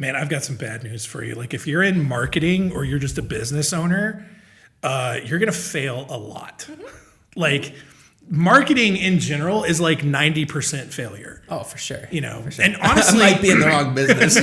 Man, I've got some bad news for you. Like if you're in marketing or you're just a business owner, you're going to fail a lot. Like marketing in general is like 90% failure. Oh, for sure. For sure. And honestly, I might be in the wrong business.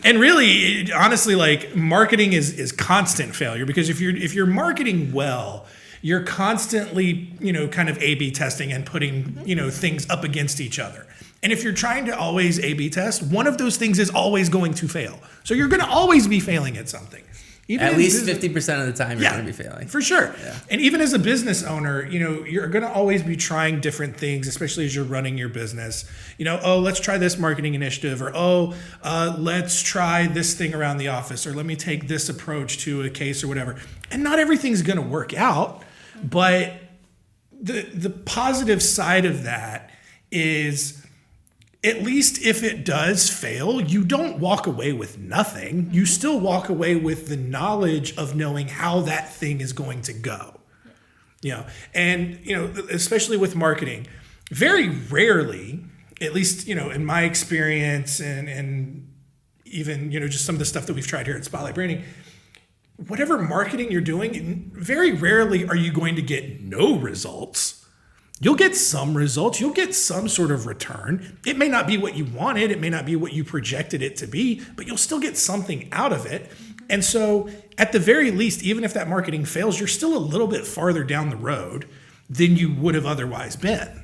And really, honestly, like marketing is constant failure because if you're marketing well, you're constantly, kind of A/B testing and putting, things up against each other. And if you're trying to always A/B test, one of those things is always going to fail. So you're going to always be failing at something. Even at least 50% of the time you're going to be failing. For sure. Yeah. And even as a business owner, you're going to always be trying different things, especially as you're running your business. Let's try this marketing initiative, or let's try this thing around the office, or let me take this approach to a case or whatever. And not everything's going to work out, but the positive side of that is, at least if it does fail, you don't walk away with nothing. You still walk away with the knowledge of knowing how that thing is going to go. And especially with marketing, very rarely, at least, in my experience and even, just some of the stuff that we've tried here at Spotlight Branding, whatever marketing you're doing, very rarely are you going to get no results. You'll get some results. You'll get some sort of return. It may not be what you wanted. It may not be what you projected it to be, but you'll still get something out of it. And so at the very least, even if that marketing fails, you're still a little bit farther down the road than you would have otherwise been.